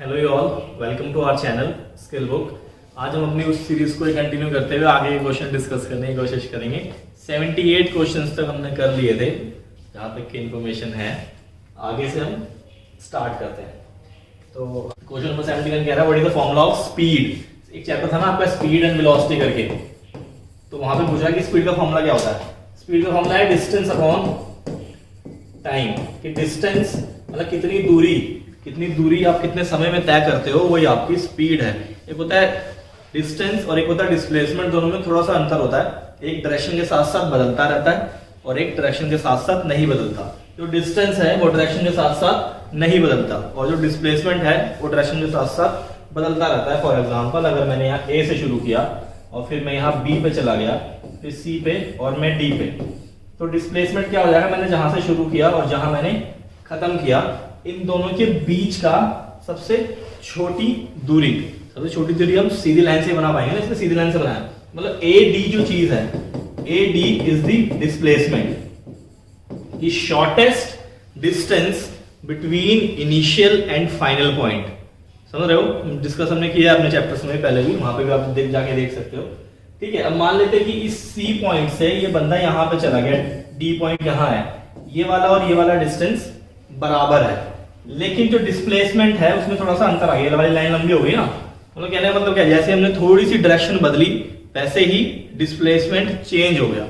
Hello you all, welcome to our channel skill book. आज हम अपनी उस सीरीज को कंटिन्यू करते हुए आगे क्वेश्चन डिस्कस करने की कोशिश करेंगे। 78 क्वेश्चंस तक हमने कर लिए थे, जहाँ तक की इंफॉर्मेशन है। आगे से हम स्टार्ट करते हैं। तो क्वेश्चन नंबर 71 कह रहा है what is the formula of speed. एक चैप्टर था ना आपका स्पीड एंड वेलोसिटी करके, तो वहां पे पूछा कि स्पीड का फॉर्मूला क्या होता है। स्पीड का फॉर्मूला है डिस्टेंस अपॉन टाइम। कि डिस्टेंस मतलब कितनी दूरी आप कितने समय में तय करते हो, वही आपकी स्पीड है। एक होता है डिस्टेंस और एक होता है डिस्प्लेसमेंट। दोनों में थोड़ा सा अंतर होता है। एक डायरेक्शन के साथ साथ बदलता रहता है और एक डायरेक्शन के साथ साथ नहीं बदलता। जो डिस्टेंस है वो डायरेक्शन के साथ साथ नहीं बदलता और जो डिस्प्लेसमेंट है वो डायरेक्शन के साथ साथ बदलता रहता है। फॉर एग्जाम्पल, अगर मैंने यहाँ ए से शुरू किया और फिर मैं यहाँ बी पे चला गया, फिर सी पे और मैं डी पे, तो डिस्प्लेसमेंट क्या हो जाएगा, मैंने जहां से शुरू किया और जहां मैंने खत्म किया, इन दोनों के बीच का सबसे छोटी दूरी हम सीधी लाइन से बना पाएंगे ना, इसलिए सीधी लाइन से बनाया। मतलब ए डी जो चीज है, A D is the displacement, the shortest distance between initial and final point. समझ रहे हो, डिस्कस हमने किया अपने चैप्टर्स में पहले भी, वहां पे भी आप जाके देख सकते हो। ठीक है, अब मान लेते हैं कि इस सी पॉइंट से ये बंदा यहाँ पे चला गया, डी पॉइंट यहाँ है, ये वाला और ये वाला डिस्टेंस बराबर है, लेकिन जो डिस्प्लेसमेंट है उसमें थोड़ा सा अंतर आ गया। ये वाली लाइन लंबी हो गई ना, मतलब कहने का मतलब क्या, जैसे हमने थोड़ी सी डायरेक्शन बदली वैसे ही डिस्प्लेसमेंट चेंज हो गया।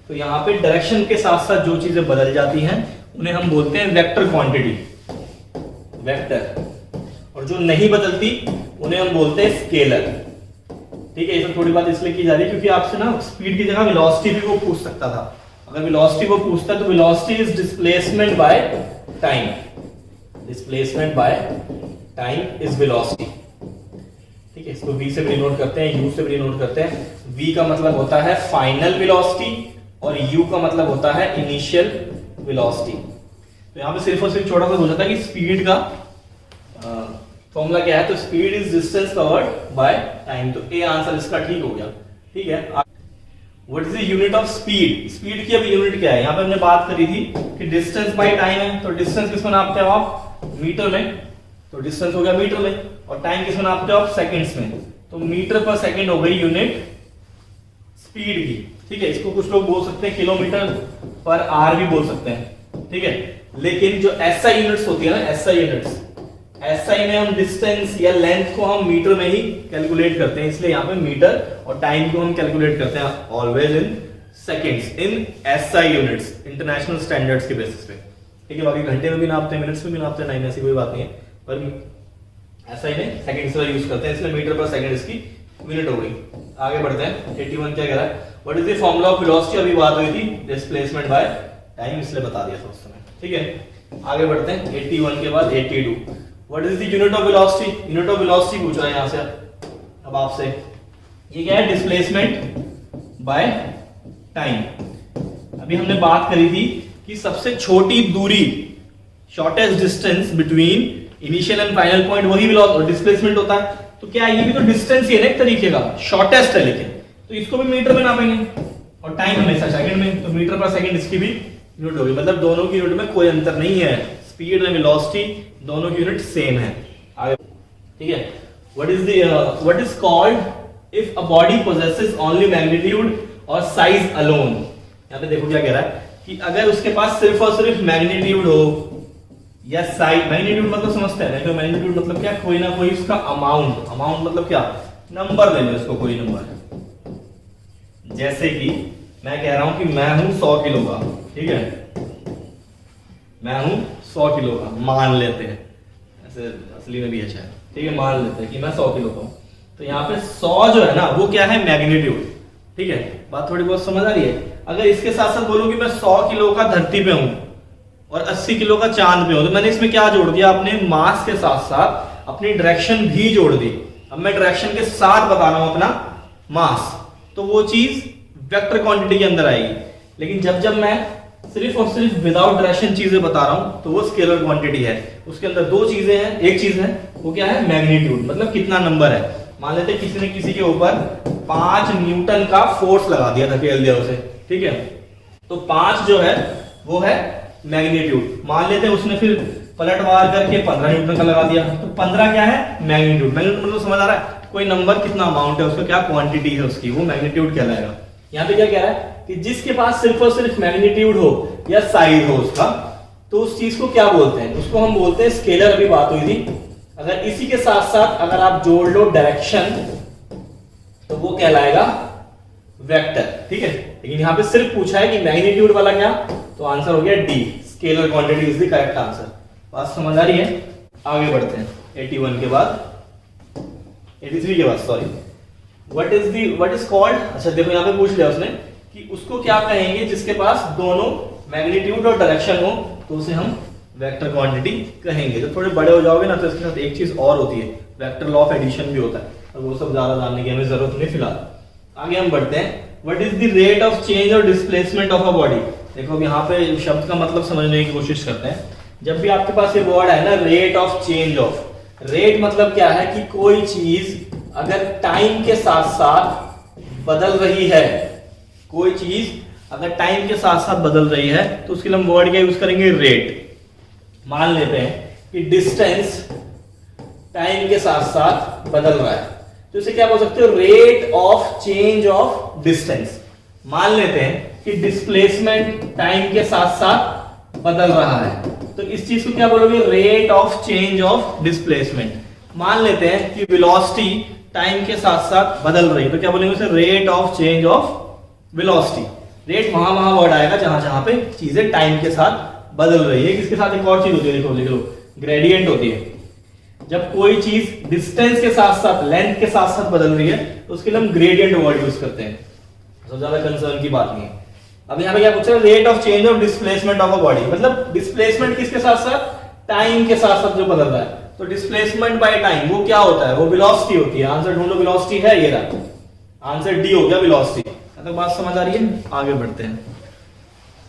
तो यहाँ पे डायरेक्शन के साथ साथ जो चीजें बदल जाती हैं उन्हें हम बोलते हैं वेक्टर क्वांटिटी, वेक्टर। और जो नहीं बदलती उन्हें हम बोलते हैं स्केलर। ठीक है, ये सब थोड़ी बात इसलिए की जा रही है क्योंकि आपसे ना स्पीड की जगह वेलोसिटी भी वो पूछ सकता था। अगर वेलोसिटी वो पूछता है तो velocity is displacement by time. Displacement by time is velocity. ठीक है, इसको v से भी डिनोट करते हैं, u से भी डिनोट करते हैं। v का मतलब होता है फाइनल वेलोसिटी और u का मतलब होता है इनिशियल वेलोसिटी। तो यहाँ पे सिर्फ और सिर्फ छोटा सा हो जाता है कि स्पीड का फॉर्मूला क्या है। तो speed is distance covered by time. तो ए आंसर इसका ठीक हो गया। ठीक है, what is the unit of speed. Speed की अब यूनिट क्या है। यहाँ पे हमने बात करी थी कि डिस्टेंस बाय टाइम है, तो डिस्टेंस किसमें नापते हो आप, मीटर में। तो डिस्टेंस हो गया मीटर में, और टाइम किसमें नापते हो आप, सेकंड्स में। तो मीटर पर सेकंड हो गई यूनिट स्पीड की। ठीक है, इसको कुछ लोग बोल सकते हैं किलोमीटर पर आवर भी बोल सकते हैं। ठीक है, लेकिन जो एसआई यूनिट्स होती है ना, एसआई यूनिट्स, एसआई में हम डिस्टेंस या लेंथ को हम मीटर में ही कैलकुलेट करते हैं, इसलिए यहाँ पे मीटर, और टाइम को हम कैलकुलेट करते हैं always in seconds, in SI units, international standards के बेसिस पे। ठीक है, बाकी घंटे में भी नापते हैं, मिनट्स में भी नापते हैं, नहीं ऐसी कोई बात नहीं है, पर एसआई में सेकंड्स का यूज करते हैं, इसलिए मीटर पर सेकंड इसकी यूनिट हो गई। आगे बढ़ते हैं। 81 क्या कह रहा है, what is the formula of velocity. अभी बात हुई थी डिस्प्लेसमेंट बाय टाइम, इसलिए बता दिया था उस समय। ठीक है, आगे बढ़ते हैं। 81 के बाद 82, what is the unit of velocity. Unit of velocity पूछ रहा है यहाँ से अब आपसे। ये क्या है, डिस्प्लेसमेंट बाय टाइम। अभी हमने बात करी थी कि सबसे छोटी दूरी, shortest distance between initial and final point, वही वेलोसिटी डिस्प्लेसमेंट होता है। तो क्या ये भी तो डिस्टेंस ही है ना एक तरीके का, शॉर्टेस्ट है, लेकिन तो इसको भी मीटर में नापेंगे और टाइम हमेशा सेकंड में, तो मीटर पर सेकंड इसकी भी यूनिट होगी। मतलब दोनों की यूनिट में कोई अंतर नहीं है, स्पीड एंड वेलोसिटी दोनों की यूनिट सेम है। आगे ठीक है, what is called if a body possesses only magnitude और साइज अलोन। यहाँ पे देखो क्या कह रहा है कि अगर उसके पास सिर्फ और सिर्फ मैग्नीट्यूड हो या साइज, मैग्नीट्यूड मतलब समझते हैं ना, मैग्नीट्यूड मतलब क्या, कोई ना कोई उसका अमाउंट, अमाउंट मतलब क्या, नंबर ले लो इसको, कोई नंबर। जैसे कि मैं कह रहा हूं कि मैं हूं 100 किलो का, ठीक है, मैं हूं 100 किलो का, मान लेते हैं, ऐसे असली में भी अच्छा है। ठीक है, मान लेते हैं कि मैं 100 किलो का हूं। तो यहाँ पे 100 जो है ना वो क्या है, मैग्नीट्यूड। ठीक है, बात थोड़ी बहुत समझ आ रही है। अगर इसके साथ साथ बोलूं कि मैं 100 किलो का धरती पे हूं और 80 किलो का चांद पे हूं, तो मैंने इसमें क्या जोड़ दिया, अपने मास के साथ साथ अपनी डायरेक्शन भी जोड़ दी। अब मैं डायरेक्शन के साथ बता रहा हूं अपना मास, तो वो चीज वेक्टर क्वांटिटी के अंदर आएगी। लेकिन जब मैं सिर्फ और सिर्फ विदाउट डायरेक्शन चीजें बता रहा हूं तो वो स्केलर क्वांटिटी है। उसके अंदर दो चीजें हैं, एक चीज है वो क्या है, मैग्नीट्यूड, मतलब कितना नंबर है। मान लेते हैं किसी ने किसी के ऊपर 5 न्यूटन का फोर्स लगा दिया, धकेल दिया उसे। ठीक है, तो 5 जो है वो है मैग्नीट्यूड। मान लेते हैं उसने फिर पलटवार करके 15 न्यूटन का लगा दिया। तो 15 क्या है? मैग्नीट्यूड। मैग्नीट्यूड मतलब समझ आ रहा है, कोई नंबर कितना अमाउंट है उसका, क्या क्वांटिटी है उसकी, वो मैग्नीट्यूड कहलाएगा। यहाँ पे क्या कह रहा है कि जिसके पास सिर्फ और सिर्फ मैग्नीट्यूड हो या साइज हो उसका, तो उस चीज को क्या बोलते हैं? उसको हम बोलते हैं स्केलर। अभी बात हुई थी। अगर इसी के साथ साथ अगर आप जोड़ लो डायरेक्शन, तो वो कहलाएगा वेक्टर। ठीक है, लेकिन यहाँ पे सिर्फ पूछा है कि मैग्नीट्यूड वाला क्या, तो आंसर हो गया D, scalar quantity is the correct answer. बात समझ आ रही है? आगे बढ़ते हैं 81 के बाद, 83 के बाद सॉरी। व्हाट इज कॉल्ड, अच्छा देखो यहाँ पे पूछ लिया उसने कि उसको क्या कहेंगे जिसके पास दोनों मैग्नीट्यूड और डायरेक्शन हो, तो उसे हम वेक्टर क्वांटिटी कहेंगे। तो थोड़े बड़े हो जाओगे ना, तो इसके साथ एक चीज और होती है, वेक्टर लॉ ऑफ एडिशन भी होता है, और वो सब ज्यादा जानने की हमें जरूरत नहीं फिलहाल। आगे हम बढ़ते हैं। What is the rate of change और डिस्प्लेसमेंट ऑफ अ बॉडी। देखो अब यहाँ पे शब्द का मतलब समझने की कोशिश करते हैं। जब भी आपके पास ये वर्ड है ना, rate of change of, rate मतलब क्या है कि कोई चीज अगर टाइम के साथ साथ बदल रही है, कोई चीज अगर टाइम के साथ साथ बदल रही है, तो उसके लिए हम वर्ड क्या यूज करेंगे? रेट। मान लेते हैं कि डिस्टेंस टाइम के साथ साथ बदल रहा है, तो इसे क्या बोल सकते हो? Rate of change of distance. मान लेते हैं कि डिस्प्लेसमेंट टाइम के साथ साथ बदल रहा है, तो इस चीज को क्या बोलोगे? Rate of change of displacement. मान लेते हैं कि वेलोसिटी टाइम के साथ साथ बदल रही है, तो क्या बोलेंगे उसे? Rate of change of velocity. Rate वहां वर्ड आएगा जहां जहां पे चीजें टाइम के साथ बदल रही है। इसके साथ एक और चीज होती है, देखो लिख लो, ग्रेडियंट होती है। जब कोई चीज डिस्टेंस के साथ साथ, लेंथ के साथ साथ बदल रही है, तो उसके लिए हम ग्रेडियंट वर्ड यूज करते हैं। तो ज्यादा कंसर्न की बात नहीं है। अब यहाँ पे क्या पूछ रहा है? Rate of change of displacement of a body, मतलब डिस्प्लेसमेंट किसके साथ साथ? टाइम के साथ साथ जो बदल रहा है। तो डिस्प्लेसमेंट बाय टाइम वो क्या होता है? वो वेलोसिटी होती है। आंसर ढूंढो, वेलोसिटी है ये रहा, आंसर डी हो गया वेलोसिटी। तो बात समझ आ रही है? आगे बढ़ते हैं।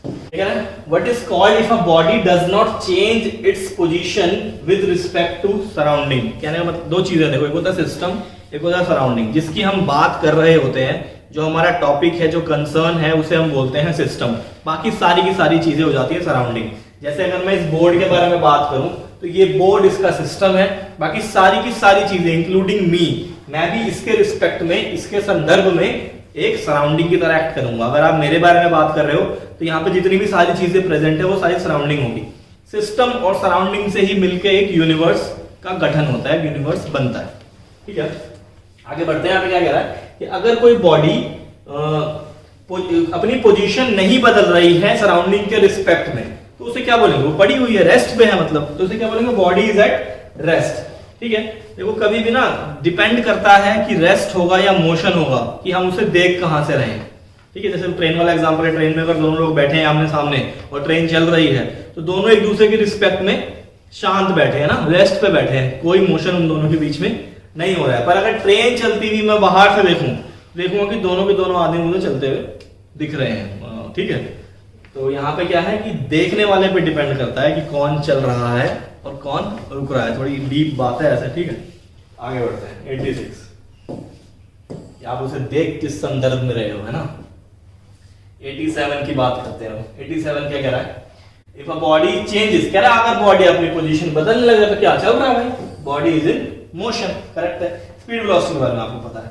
ठीक है, what is called if a body does not change its position with respect to surrounding. कहने का मतलब दो चीजें, देखो एक होता है सिस्टम, एक होता है सराउंडिंग। जिसकी हम बात कर रहे होते हैं, जो हमारा टॉपिक है, जो कंसर्न है, उसे हम बोलते हैं सिस्टम। बाकी सारी की सारी चीजें हो जाती है सराउंडिंग। जैसे अगर मैं इस बोर्ड के बारे में बात करूं, तो ये बोर्ड इसका सिस्टम है। बाकी सारी की सारी चीजें इंक्लूडिंग मी, मैं भी इसके रिस्पेक्ट में, इसके संदर्भ में एक सराउंडिंग की तरह एक्ट करूंगा। अगर आप मेरे बारे में बात कर रहे हो, तो यहाँ पे जितनी भी सारी चीजें प्रेजेंट है, वो सारी सराउंडिंग होगी। सिस्टम और सराउंडिंग से ही मिलकर एक यूनिवर्स का गठन होता है, यूनिवर्स बनता है। ठीक है, आगे बढ़ते हैं। यहाँ पे क्या कह रहा है कि अगर कोई बॉडी अपनी पोजीशन नहीं बदल रही है सराउंडिंग के रिस्पेक्ट में, तो उसे क्या बोलेंगे? वो पड़ी हुई है, रेस्ट पे है मतलब, तो उसे क्या बोलेंगे? Body is at rest. ठीक है, देखो कभी भी ना डिपेंड करता है कि रेस्ट होगा या मोशन होगा, कि हम उसे देख कहां से रहे हैं। ठीक है, जैसे ट्रेन वाला एग्जांपल है। ट्रेन में अगर दोनों लोग बैठे हैं आमने सामने और ट्रेन चल रही है, तो दोनों एक दूसरे के रिस्पेक्ट में शांत बैठे हैं ना, रेस्ट पे बैठे हैं, कोई मोशन उन दोनों के बीच में नहीं हो रहा है। पर अगर ट्रेन चलती हुई मैं बाहर से देखूंगा कि दोनों के दोनों आदमी मुझे चलते हुए दिख रहे हैं। ठीक है, तो यहाँ पे क्या है कि देखने वाले पे डिपेंड करता है कि कौन चल रहा है और कौन रुक रहा है। थोड़ी डीप बात है ऐसे। ठीक है, आगे बढ़ते हैं 86। आप उसे देख किस संदर्भ में रहे हो, है ना। 87 की बात करते हैं। 87 क्या कह रहा है? इफ अ बॉडी चेंजेस, कह रहा है अगर बॉडी अपनी पोजीशन बदलने लगे तो क्या चल रहा है भाई? Body is in motion. Correct है। स्पीड वेलोसिटी के बारे में आपको पता है।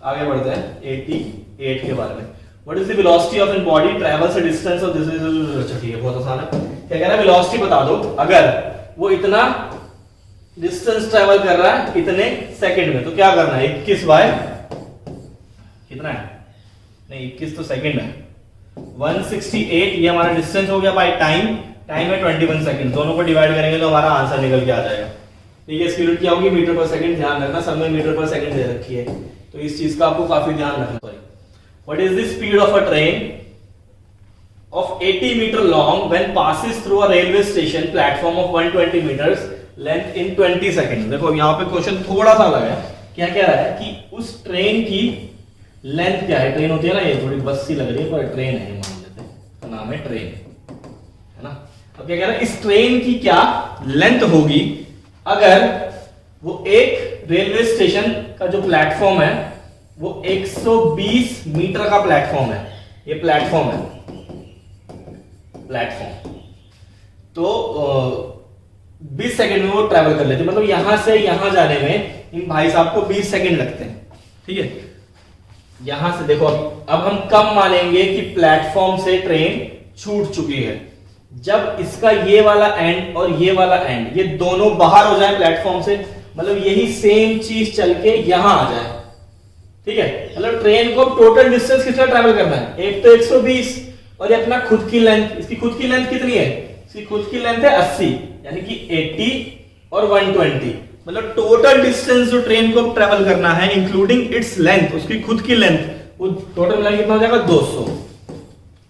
आगे बढ़ते हैं 88 के बारे में। What is the velocity of an body travels a distance of this is, अच्छा ठीक है, बहुत आसान है। क्या कह रहा है? वेलोसिटी बता दो अगर वो इतना डिस्टेंस ट्रैवल कर रहा है इतने सेकंड में, तो क्या करना है? 21 बाय कितना है? नहीं 21 तो सेकंड है, 168 ये हमारा डिस्टेंस हो गया बाय टाइम। टाइम है 21 सेकंड। दोनों को डिवाइड करेंगे तो हमारा आंसर निकल के आ जाएगा। ठीक है, इसकी यूनिट क्या होगी? Metre per second. ध्यान रखना, सब में मीटर पर सेकंड दे रखी है, तो इस चीज का आपको काफी ध्यान रखना पड़ेगा। What is the speed of a train of 80 meter long when passes through a railway station platform of 120 meters length in 20 seconds। देखो यहाँ पे क्वेश्चन थोड़ा सा अलग है। क्या कह रहा है कि उस ट्रेन की लेंथ क्या है? ट्रेन होती है ना, ये थोड़ी बस सी लग रही है पर ट्रेन है, मान लेते हैं, तो नाम है ट्रेन, है ना। अब क्या कह रहा है? इस ट्रेन की क्या लेंथ होगी अगर वो एक रेलवे स्टेशन का जो प्लेटफॉर्म है वो 120 मीटर का प्लेटफॉर्म है। ये प्लेटफॉर्म है, प्लेटफॉर्म। तो 20 सेकंड में वो ट्रैवल कर लेते, मतलब यहां से यहां जाने में इन भाई साहब को 20 सेकंड लगते हैं। ठीक है, यहां से देखो अब हम कब मानेंगे कि प्लेटफॉर्म से ट्रेन छूट चुकी है, जब इसका ये वाला एंड और ये वाला एंड ये दोनों बाहर हो जाए प्लेटफॉर्म से, मतलब यही सेम चीज चल के यहां आ जाए। ठीक है, मतलब ट्रेन को टोटल डिस्टेंस कितना ट्रैवल करना है, एक तो 120 और ये अपना खुद की लेंथ, इसकी खुद की लेंथ कितनी है, इसकी खुद की लेंथ है 80, यानी कि 80 और 120, मतलब टोटल डिस्टेंस जो ट्रेन को ट्रैवल करना है इंक्लूडिंग इट्स लेंथ, उसकी खुद की लेंथ, वो टोटल मिला कितना हो जाएगा 200।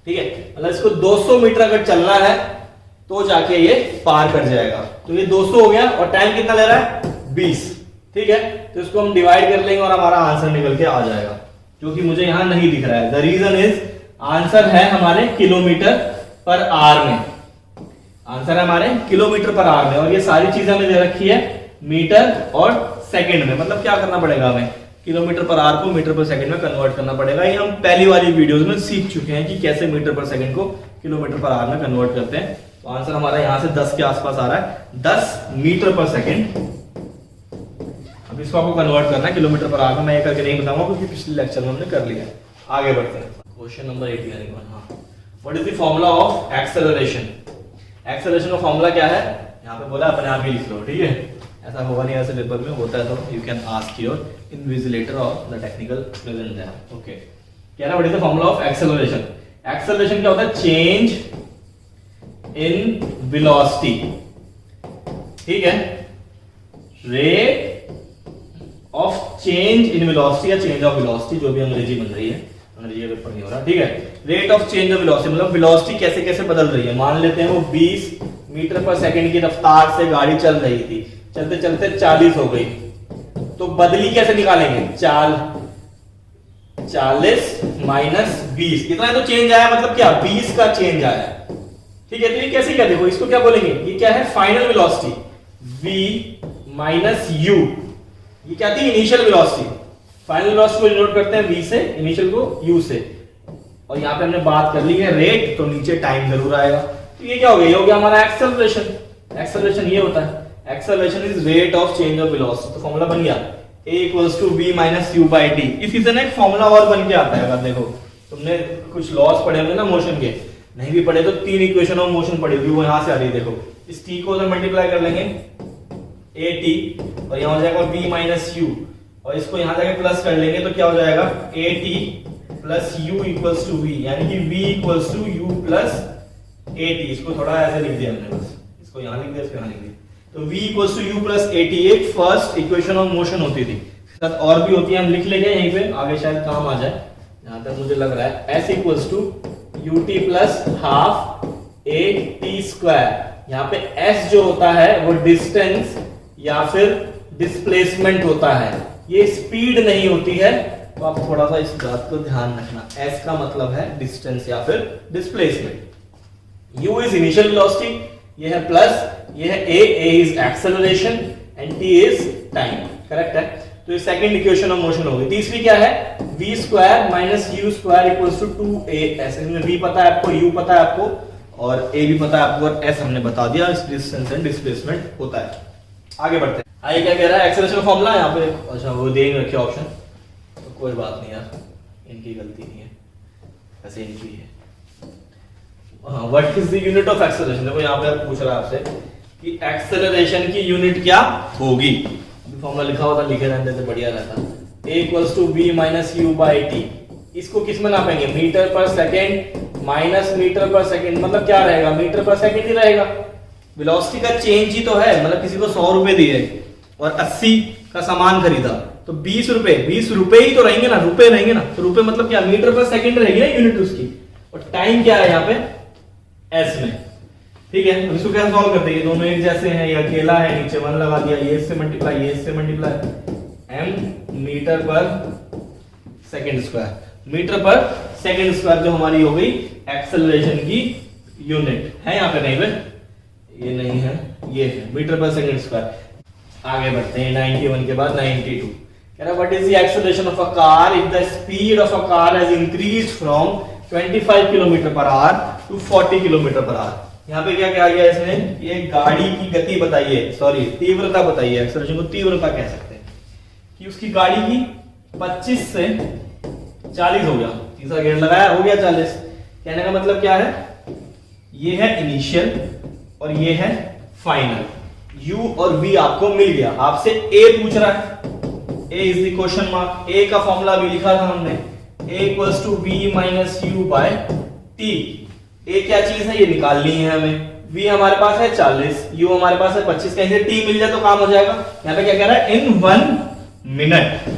ठीक है, मतलब इसको 200 मीटर अगर चलना है तो जाके ये पार कर जाएगा। तो ये 200 हो गया और टाइम कितना ले रहा है 20। ठीक है, तो इसको हम डिवाइड कर लेंगे और हमारा आंसर निकल के आ जाएगा, जो कि मुझे यहां नहीं दिख रहा है। द रीजन इज आंसर है हमारे किलोमीटर पर आवर में, आंसर है हमारे किलोमीटर पर आवर में, और ये सारी चीजें हमें दे रखी है मीटर और सेकंड में। मतलब क्या करना पड़ेगा हमें, किलोमीटर पर आवर को मीटर पर सेकंड में कन्वर्ट करना पड़ेगा। ये हम पहली वाली वीडियोस में सीख चुके हैं कि कैसे मीटर पर सेकंड को किलोमीटर पर आवर में कन्वर्ट करते हैं। तो आंसर हमारा यहां से 10 के आसपास आ रहा है, 10 मीटर पर सेकंड। अब इसको आपको कन्वर्ट करना है किलोमीटर पर आवर में, मैं ये करके नहीं बताऊंगा क्योंकि पिछले लेक्चर में हमने कर लिया है। आगे बढ़ते हैं, क्वेश्चन नंबर 81। हाँ, what is the formula of acceleration. Acceleration का फार्मूला क्या है, यहाँ पे बोला अपने आप ही लिख लो। ठीक है, ऐसा होगा नहीं, ऐसे पेपर में होता है तो you can ask your invigilator और the technical present there. Okay, क्या है what is the formula of acceleration. Acceleration क्या होता है, चेंज इन वेलोसिटी। ठीक है, rate of change in velocity या चेंज ऑफ वेलोसिटी, जो भी अंग्रेजी बन रही है, अंग्रेजी पेपर नहीं हो रहा। ठीक है, rate of change of velocity मतलब वेलोसिटी कैसे कैसे बदल रही है। मान लेते हैं वो 20 मीटर पर सेकंड की रफ्तार से गाड़ी चल रही थी, चलते चलते 40 हो गई, तो बदली कैसे निकालेंगे, 40 माइनस 20, कितना है तो चेंज आया, मतलब क्या 20 का चेंज आया। ठीक है, तो ये कैसे क्या, देखो इसको क्या बोलेंगे, ये क्या है final velocity v minus u, ये क्या थी इनिशियल वेलोसिटी। फाइनल वेलोसिटी को डिनोट करते हैं v से, इनिशियल को u से, और यहाँ पे हमने बात कर ली है रेट, तो नीचे टाइम जरूर आएगा। तो ये क्या हो गया, ये हो गया हमारा एक्सेलरेशन। एक्सेलरेशन ये होता है, acceleration is rate of change of velocity. तो फॉर्मूला बन गया a equals to v minus u by T. इस सीजन एक फॉर्मूला और बन के आता है, अगर देखो तुमने कुछ लॉस पढ़े होंगे ना मोशन के, नहीं भी पढ़े तो 3 इक्वेशन ऑफ मोशन पढ़ी होगी, वो यहां से आ रही है। देखो इस t को मल्टीप्लाई कर लेंगे at और यहां हो जाएगा v माइनस u, और इसको यहां जाके प्लस कर लेंगे तो क्या हो जाएगा at plus u equals to v, यानी कि v equals to u plus at। इसको थोड़ा ऐसे लिख दिया हमने, बस इसको यहां लिख दिया, इसको यहां लिख दिया। तो v equals to u plus at एक फर्स्ट इक्वेशन ऑफ मोशन होती थी, साथ और भी होती है, हम लिख लेंगे यहीं पे, आगे शायद काम आ जाए, जहां तक मुझे लग रहा है। s equals to ut plus half at square. यहाँ पे s जो होता है वो डिस्टेंस या फिर डिस्प्लेसमेंट होता है, ये स्पीड नहीं होती है, तो आप थोड़ा सा इस बात को ध्यान रखना। s का मतलब है डिस्टेंस या फिर displacement. u is initial velocity, ये है प्लस, ये है a is acceleration and t is time. Correct है, तो ये सेकंड इक्वेशन ऑफ मोशन होगी। तीसरी क्या है, v square minus u square equals to 2a। ऐसे में v पता है आपको, u पता है आपको, और a भी पता है आपको, और s हमने बता दिया, इस डिस्टेंस एंड डिस्प्लेसमेंट होता है। आगे बढ़ते हैं, आगे क्या कह रहा है, एक्सेलरेशन का फॉर्मूला यहाँ पे, अच्छा वो दे रखे ऑप्शन, तो कोई बात नहीं यार, इनकी गलती नहीं है, ऐसे इनकी है। What is the unit of acceleration. देखो यहाँ पे पूछ रहा है आपसे कि एक्सेलरेशन की यूनिट क्या होगी। फॉर्मूला लिखा होता लिखे रहते तो बढ़िया रहता। a equals to v minus u by T. इसको किस में नापेंगे, metre per second minus metre per second, मतलब क्या रहेगा, मीटर पर सेकेंड ही रहेगा। वेलोसिटी का चेंज ही तो है, मतलब किसी को 100 रुपए दिए और 80 का सामान खरीदा, तो 20 रुपए ही तो रहेंगे ना, रुपए रहेंगे ना, तो रुपए मतलब क्या, मीटर पर सेकेंड रहेगी ना यूनिट उसकी, और टाइम क्या है यहाँ पे s में। ठीक है, अब इसको कैसे सॉल्व करते हैं, दोनों एक जैसे हैं, ये अकेला है, नीचे 1 लगा दिया, ये इससे मल्टीप्लाई, ये इससे multiply, m metre per second square. Metre per second square जो हमारी हो गई एक्सेलरेशन की यूनिट है। यहाँ पे नहीं पे, ये नहीं है, ये है मीटर पर सेकंड स्क्वायर। आगे बढ़ते हैं 91 के बाद 92। कह रहा what is the acceleration of a car if the speed of a car has increased from 25 kilometre per hour to 40 kilometre per hour. यहाँ पे क्या कहा गया इसने, ये गाड़ी की गति बताइए, सॉरी तीव्रता बताइए, एक्सेलरेशन को तीव्रता कह सकते हैं, कि उसकी गाड़ी की 25 से 40 हो गया, तीसरा गेयर लगाया हो गया 40। कहने का मतलब क्या है, ये है इनिशियल और ये है फाइनल, u और v आपको मिल गया। आपसे a पूछ रहा है, a is the question mark, a का फॉर्मूला भी लिखा था हमने, a equals to v minus u by t। a क्या चीज है ये निकालनी है हमें, v हमारे पास है 40, u हमारे पास है 25, कहीं से t मिल जाए तो काम हो जाएगा। यहाँ पे क्या कह रहा है, इन 1 मिनट,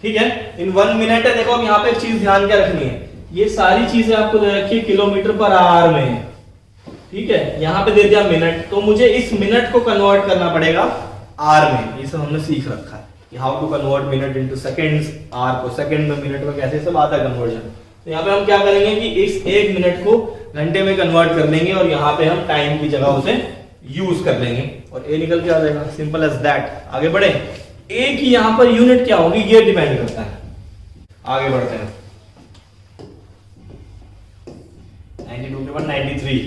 ठीक है, इन 1 मिनट है। देखो अब यहाँ पे एक चीज ध्यान क्या रखनी है, ये सारी चीजें आपको दे रखी है किलोमीटर पर आवर में, ठीक है, यहाँ पे दे दिया मिनट, तो मुझे इस मिनट को कन्वर्ट करना पड़ेगा आर में। ये सब हमने सीख रखा है कि how to convert minute into seconds, आर को सेकंड में, मिनट में कैसे सब आता है कन्वर्जन। तो यहाँ पे हम क्या करेंगे कि इस 1 मिनट को घंटे में कन्वर्ट कर लेंगे और यहाँ पे हम टाइम की जगह उसे यूज कर लेंगे और ए निकल के आ जाएगा, सिंपल एज दैट। आगे बढ़े, ए की यहाँ पर यूनिट क्या होगी ये डिपेंड करता है। आगे बढ़ते हैं 92 के बाद 93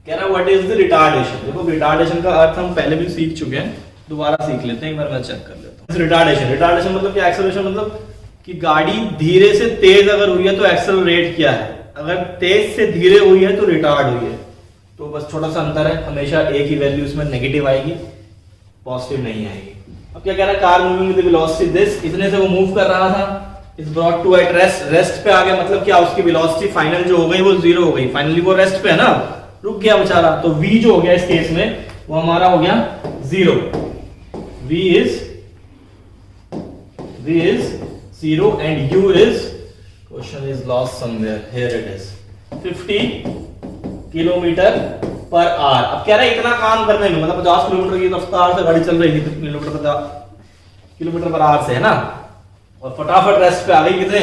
कह रहा व्हाट इज द रिटार्डेशन। देखो रिटार्डेशन का अर्थ हम पहले भी सीख चुके हैं, दोबारा सीख लेते हैं, एक बार मैं चेक कर लेता हूं। रिटार्डेशन, रिटार्डेशन मतलब क्या, एक्सेलरेशन मतलब कि गाड़ी धीरे से तेज अगर हुई है तो एक्सेलरेट किया है, अगर तेज से धीरे हुई है तो रिटार्ड हुई है। तो बस छोटा सा अंतर है, हमेशा ए की वैल्यू इसमें नेगेटिव आएगी, पॉजिटिव नहीं आएगी। अब क्या कह रहा है, car moving with velocity this, इतने से वो मूव कर रहा था, is brought to at rest, rest पे आ गया, मतलब क्या उसकी वेलोसिटी फाइनल जो हो गई वो 0 हो गई, फाइनली वो रेस्ट पे है ना, रुक गया बेचारा। तो v जो हो गया इस केस में वो हमारा हो गया 0, v is 0 and u is, question is lost somewhere, here it is, 50 kilometre per our. अब कह रहा है इतना काम करने में, मतलब 50 किलोमीटर की रफ्तार से गाड़ी चल रही थी, किलोमीटर पर आवर से है ना, और फटाफट रेस्ट पे आ गई कितने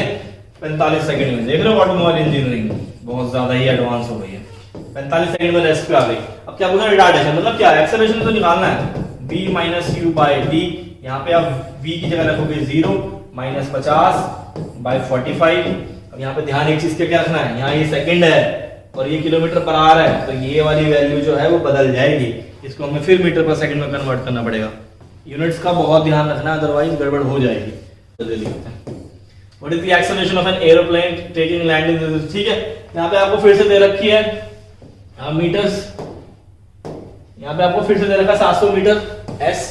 45 सेकंड में। देख रहे हो ऑटोमोबाइल इंजीनियरिंग बहुत ज्यादा ही एडवांस हो गई है, 45 सेकंड में रेस्ट पे आ गई। अब क्या पूछा, रिटार्डेशन मतलब क्या, एक्सेलरेशन तो निकालना है, v minus you by D, यहाँ पे आप v की जगह रखोगे 0 माइनस 50 बाई 45। अब यहाँ पे ध्यान एक चीज के क्या रखना है, यहाँ ये सेकंड है और ये किलोमीटर पर आवर है, तो ये वाली वैल्यू जो है वो बदल जाएगी, इसको हमें फिर मीटर पर सेकंड में कन्वर्ट करना पड़ेगा। यूनिट्स का बहुत ध्यान रखना, अदरवाइज गड़बड़ हो जाएगी। What is the acceleration of an aeroplane taking landing? ठीक है, यहाँ पे आपको फिर से दे रखी है मीटर्स, यहाँ पे आपको फिर से दे रखा 700 मीटर, s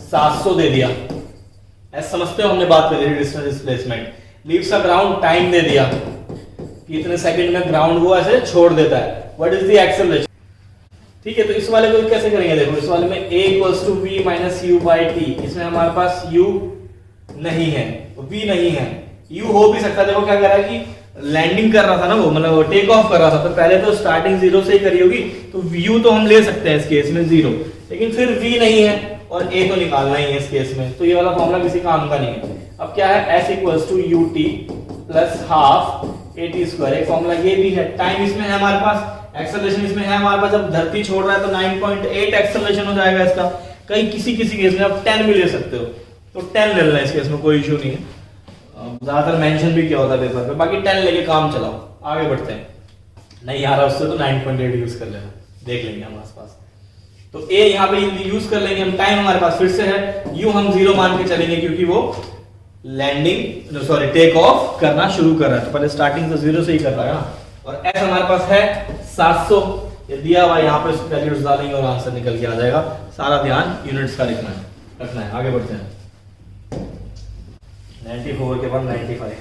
700 दे दिया, s समझते हो, हमने बात करी distance displacement. Leaves a ground, time दे दिया कि इतने सेकंड में ग्राउंड वो ऐसे छोड़ देता है। व्हाट इज द एक्सेलरेशन, ठीक है, तो इस वाले को कैसे करेंगे, देखो इस वाले में a equals to v minus u by t, इसमें हमारे पास u नहीं है, v नहीं है, u हो भी सकता है। देखो क्या कह रहा है कि लैंडिंग कर रहा था ना वो, मतलब टेक ऑफ कर रहा था, तो पहले तो स्टार्टिंग 0 से ही करी होगी, तो u तो हम ले सकते हैं इस केस में 0, लेकिन फिर v नहीं है और a तो निकालना ही है इस केस में, तो ये वाला फॉर्मूला किसी काम का नहीं है। अब क्या है, s equals to ut plus half at square, एक फॉर्मूला ये भी है। टाइम इसमें है हमारे पास, एक्सेलरेशन इसमें है हमारे पास, जब धरती छोड़ रहा है तो 9.8 एक्सेलरेशन हो जाएगा इसका। कहीं किसी केस में आप 10 भी ले सकते हो, तो 10 ले लेना, इस केस में कोई इशू नहीं है, ज्यादातर मेंशन भी किया होता है पेपर पे, बाकी 10 लेके काम चलाओ। आगे बढ़ते हैं, नहीं आ रहा उससे तो 9.8 यूज कर लेना, देख लेंगे हम आसपास। तो a यहाँ पे यूज कर लेंगे हम, टाइम हमारे पास फिर से है, u हम 0 मान के चलेंगे क्योंकि वो लैंडिंग सॉरी टेक ऑफ करना शुरू कर रहा है, तो पहले स्टार्टिंग तो 0 से ही कर रहा है ना। और s हमारे पास है 700, ये दिया हुआ, यहाँ पे वैल्यूज डालेंगे और आंसर निकल के आ जाएगा। सारा ध्यान यूनिट्स का रखना है। आगे बढ़ते हैं 94 के बाद 95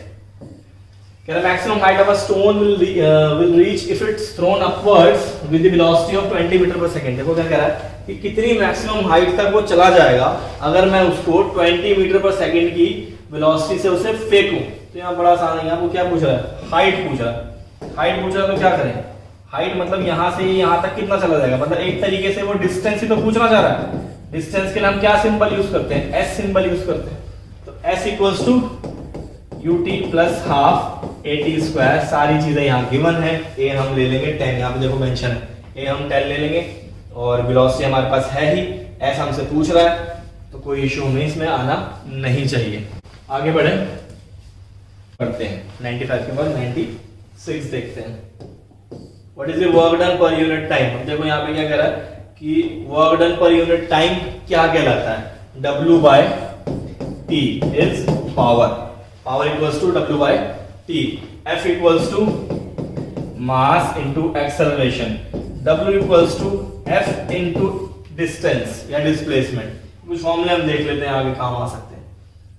कह रहा maximum height of a stone will reach if it's thrown upwards with the velocity of 20 metre per second. देखो क्या कह रहा है कि कितनी मैक्सिमम हाइट तक वो चला जाएगा अगर मैं उसको 20 मीटर पर सेकंड की वेलोसिटी से उसे फेंकूं। तो यहाँ बड़ा आसान है, यहाँ वो क्या पूछ रहा है, हाइट पूछ रहा है। हाइट पूछ रहा है तो क्या करें, हाइट मतलब यहाँ से यहाँ तक कितना चला जाएगा, मतलब एक तरीके से वो डिस्टेंस ही तो पूछना चाह रहा है। डिस्टेंस के लिए हम क्या सिंबल यूज करते हैं, एस सिंबल यूज करते हैं। तो s equals to ut plus half at square, सारी चीजें यहाँ गिवन है। a हम ले लेंगे 10, यहाँ पे देखो मेंशन है, a हम 10 ले लेंगे और वेलोसिटी हमारे पास है ही, s हमसे पूछ रहा है तो कोई इशू हमें इसमें आना नहीं चाहिए। आगे बढ़ते हैं 95 के बाद 96 देखते हैं। What is the work done per unit time. अब देखो यहाँ पे क्या कह रहा है कि work done per unit time क्या कहलाता है, W by T इज power, power equals to W by T, F equals to mass into acceleration, W equals to F into distance या डिस्प्लेसमेंट। कुछ फॉर्मूले हम देख लेते हैं, आगे काम आ सकते हैं।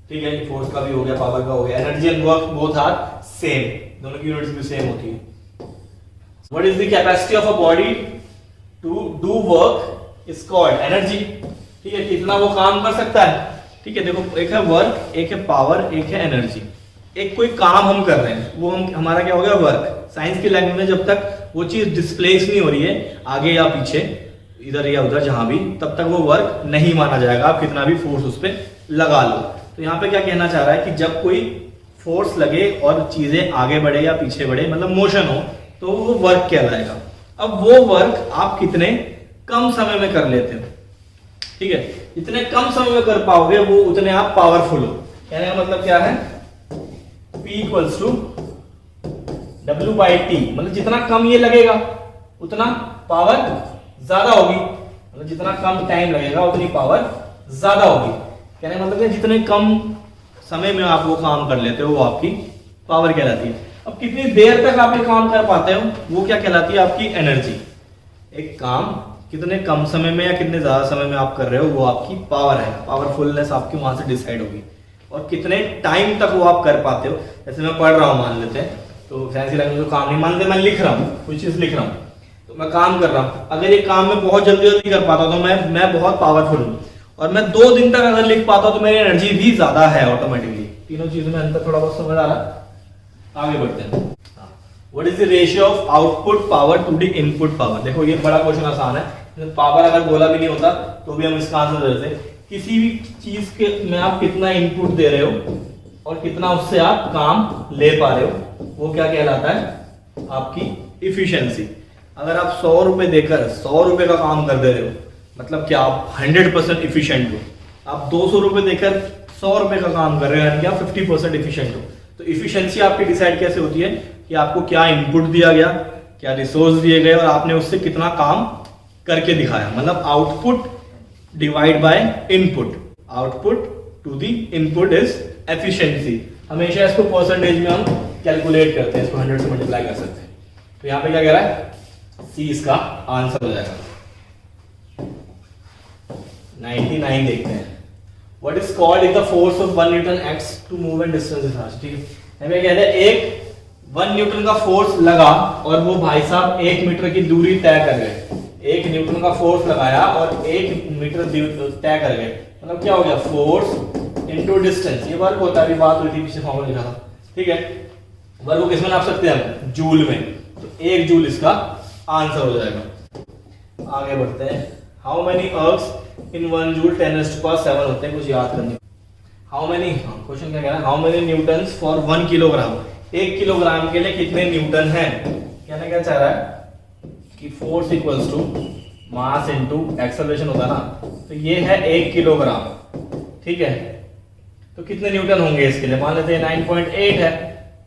ठीक है, फोर्स का भी हो गया, पावर का हो गया। Energy and work both are same, दोनों की यूनिट्स भी सेम होती है। What is the capacity of a body to do work is called energy. ठीक है, कितना वो काम कर सकता है। ठीक है, देखो एक है वर्क, एक है पावर, एक है एनर्जी। एक कोई काम हम कर रहे हैं, वो हम हमारा क्या हो गया वर्क। साइंस की लैंग्वेज में जब तक वो चीज डिस्प्लेस नहीं हो रही है आगे या पीछे, इधर या उधर जहां भी, तब तक वो वर्क नहीं माना जाएगा, आप कितना भी फोर्स उस पर लगा लो। तो यहाँ पे क्या कहना चाह रहा है कि जब कोई फोर्स लगे और चीजें आगे बढ़े या पीछे बढ़े, मतलब मोशन हो, तो वो वर्क कहलाएगा। अब वो वर्क आप कितने कम समय में कर लेते हो। ठीक है, जितने कम समय में कर पाओगे वो उतने आप पावरफुल हो। कहने का मतलब क्या है, P equals to W by T, मतलब जितना कम ये लगेगा उतना पावर ज्यादा होगी, मतलब जितना कम टाइम लगेगा उतनी पावर ज्यादा होगी। कहने का मतलब जितने कम समय में आप वो काम कर लेते हो वो आपकी पावर कहलाती है। अब कितनी देर तक आप ये काम कर पाते हो वो क्या कहलाती है, आपकी एनर्जी। एक काम कितने कम समय में या कितने ज्यादा समय में आप कर रहे हो वो आपकी पावर है, पावरफुलनेस आपकी वहां से डिसाइड होगी। और कितने टाइम तक वो आप कर पाते हो, जैसे मैं पढ़ रहा हूँ मान लेते हैं, तो साइंस लैंग्वेज में काम नहीं मानते, मैं लिख रहा हूँ, कोई चीज लिख रहा हूँ, तो मैं काम कर रहा हूँ। अगर ये काम मैं बहुत जल्दी जल्दी कर पाता हूँ तो मैं बहुत पावरफुल हूँ। और मैं 2 दिन तक अगर लिख पाता हूँ तो मेरी एनर्जी भी ज्यादा है ऑटोमेटिकली। तीनों चीजों में अंतर थोड़ा बहुत समझ आ रहा। आगे बढ़ते हैं। What is the ratio of output power to the input power. देखो ये बड़ा क्वेश्चन आसान है, पावर अगर बोला भी नहीं होता तो भी हम इसका आंसर दे देते। किसी भी चीज के में आप कितना इनपुट दे रहे हो और कितना उससे आप काम ले पा रहे हो वो क्या कहलाता है, आपकी इफिशियंसी। अगर आप 100 रुपए देकर 100 रुपए का काम कर दे रहे हो, मतलब क्या आप 100% इफिशिएंट हो। आप 200 रुपए देकर 100 रुपए का काम कर रहे हो, यानी कि आप 50% इफिशिएंट हो। तो इफिशिएंसी आपकी डिसाइड कैसे होती है कि आपको क्या इनपुट दिया गया, क्या रिसोर्स दिए गए और आपने उससे कितना काम करके दिखाया। मतलब output divide by input, output to the input is efficiency. हमेशा इसको परसेंटेज में हम कैलकुलेट करते हैं, इसको 100 से मल्टीप्लाई कर सकते हैं। तो यहाँ पे क्या कह रहा है, सी इसका आंसर हो जाएगा। 99 देखते हैं। What is called is the force of 1 Newton acts to move and distance is large। ठीक है, हमें कहते हैं एक 1 न्यूटन का फोर्स लगा और वो भाई साहब 1 मीटर की दूरी तय कर गए। 1 न्यूटन का फोर्स लगाया और 1 मीटर तय कर गए, मतलब क्या हो गया, फोर्स इनटू डिस्टेंस। ये वर्क होता है, अभी बात हुई थी पीछे फॉर्मूला लिखा था। ठीक है, वर्क को किसमें नाप सकते हैं हम, जूल में। तो 1 जूल इसका आंसर हो जाएगा। आगे बढ़ते हैं। हाउ मेनी अर्ब्स इन 1 जूल 10⁻⁷ होते हैं, कुछ याद करने। हाउ मेनी, क्वेश्चन क्या कह रहा है, how many Newton's for 1 kilogram. 1 kilogram के लिए कितने न्यूटन है। कहना क्या चाह रहा है कि force equals to mass into acceleration होता है ना, तो ये है 1 किलोग्राम। ठीक है, तो कितने न्यूटन होंगे इसके लिए, मान लेते हैं 9.8 है,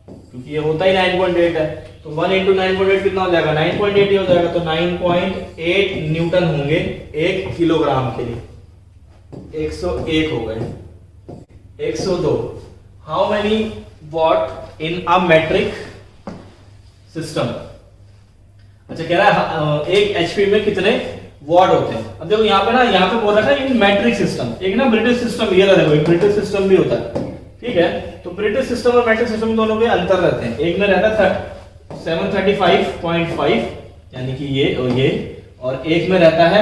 क्योंकि ये होता ही 9.8 है। तो 1 इंटू 9.8 कितना हो जाएगा, 9.8 ही हो जाएगा। तो 9.8 न्यूटन होंगे 1 किलोग्राम के लिए। 101 हो गए। 102। How many watt in a metric system. अच्छा, कह रहा है 1 HP में कितने वॉट होते हैं। अब देखो यहाँ पे ना, यहाँ पे बोल रखा है इन मैट्रिक सिस्टम। एक ना ब्रिटिश सिस्टम, ये देखो एक ब्रिटिश सिस्टम भी होता है। ठीक है, तो ब्रिटिश सिस्टम और मैट्रिक सिस्टम दोनों में अंतर रहते हैं। एक में रहता था 735.5 यानी कि ये और एक में रहता है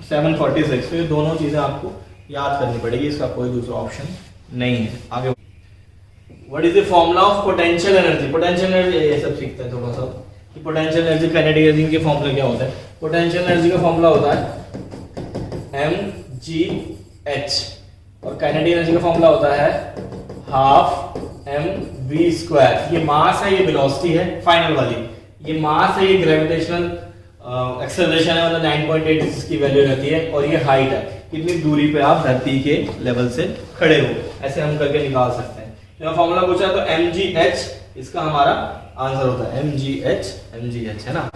746। तो ये दोनों चीजें आपको याद करनी पड़ेगी, इसका कोई दूसरा ऑप्शन नहीं है। आगे what is the formula of potential energy. Potential energy ये सब सीखते हैं थोड़ा सा कि पोटेंशियल एनर्जी, काइनेटिक एनर्जी के फॉर्मूला क्या होता है। पोटेंशियल एनर्जी का फॉर्मूला होता है mgh और काइनेटिक एनर्जी का फॉर्मूला होता है 12 mv²। ये मास है, ये वेलोसिटी है फाइनल वाली, ये मास है, ये ग्रेविटेशनल एक्सेलरेशन है, मतलब 9.8 इसकी वैल्यू रहती है। और ये हाइट है, कितनी दूरी पे आप धरती के लेवल से खड़े हो, ऐसे हम करके निकाल सकते हैं। तो फॉर्मूला पूछा तो mgh इसका हमारा आंसर होता है। mgh है ना।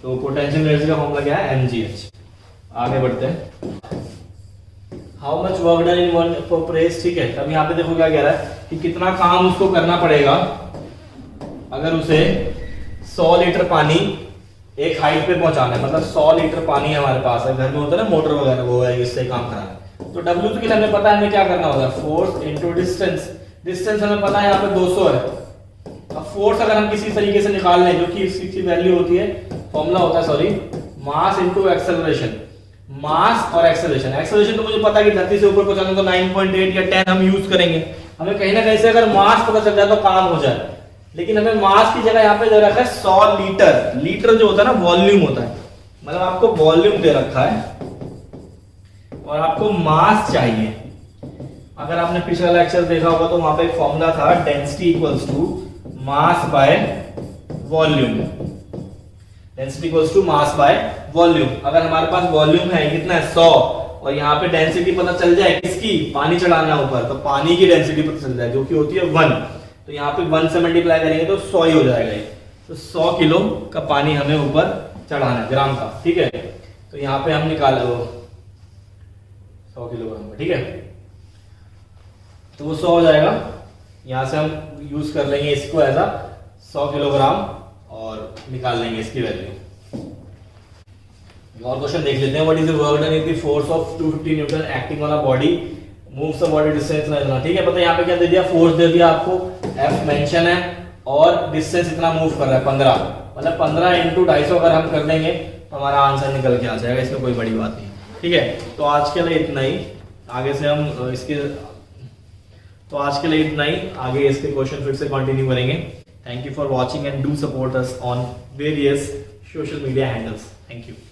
तो पोटेंशियल एनर्जी का फॉर्मूला क्या है, mgh। आगे बढ़ते हैं, how much work done in one press, ठीक है। तब यहाँ पे देखो क्या कह रहा है कि कितना काम उसको करना पड़ेगा अगर उसे 100 लीटर पानी एक हाइट पे पहुंचाना है, मतलब 100 लीटर पानी हमारे पास है, घर में होता है ना मोटर वगैरह, वो है इससे काम कराना है। तो W के लिए हमें पता है हमें क्या करना होगा, फोर्स इनटू डिस्टेंस। डिस्टेंस हमें पता है यहाँ पे 200 है। अब फोर्स अगर हम किसी तरीके से निकाल लें, जो कि इसकी वैल्यू होती है, फॉर्मूला होता है सॉरी, मास इनटू एक्सेलरेशन। मास और एक्सेलरेशन, एक्सेलरेशन तो मुझे पता है कि धरती से ऊपर पहुंचाना तो 9.8 या 10 हम यूज करेंगे। हमें कहीं ना कहीं से अगर मास पता चल जाए तो काम हो जाए, लेकिन हमें मास की जगह यहाँ पे दे रखा है 100 लीटर। लीटर जो होता है ना वॉल्यूम होता है, मतलब आपको वॉल्यूम दे रखा है और आपको मास चाहिए। अगर आपने पिछला लेक्चर देखा होगा तो वहां पे एक फॉर्मूला था, density equals to mass by volume. Density equals to mass by volume. अगर हमारे पास वॉल्यूम है कितना है 100 और यहाँ पे डेंसिटी पता चल जाए किसकी, पानी चढ़ाना ऊपर, तो पानी की डेंसिटी पता चल जाए जो कि होती है 1, तो यहाँ पे 1 से मल्टीप्लाई करेंगे तो 100 ही हो जाएगा ये। तो 100 किलो का पानी हमें ऊपर चढ़ाना है, ग्राम का, ठीक है। तो यहाँ पे हम निकाले वो 100 किलोग्राम का, ठीक है। तो वो 100 हो जाएगा, यहाँ से हम यूज कर लेंगे इसको एज 100 किलोग्राम और निकाल लेंगे इसकी वैल्यू। और क्वेश्चन देख लेते हैं, what is the work done if the force of 250 Newton acting on a body moves the body distance इतना, ठीक है। पता है यहाँ पे क्या दे दिया, फोर्स दे दिया आपको, F मेंशन है और डिस्टेंस इतना मूव कर रहा है 15, मतलब 15 इंटू 250 अगर हम कर देंगे तो हमारा आंसर निकल के आ जाएगा, इसमें कोई बड़ी बात नहीं, ठीक है। तो आज के लिए इतना ही, आगे से हम इसके, तो आज के लिए इतना ही, आगे इसके क्वेश्चन फिर से कंटिन्यू करेंगे। Thank you for watching and do support us on various social media handles. Thank you.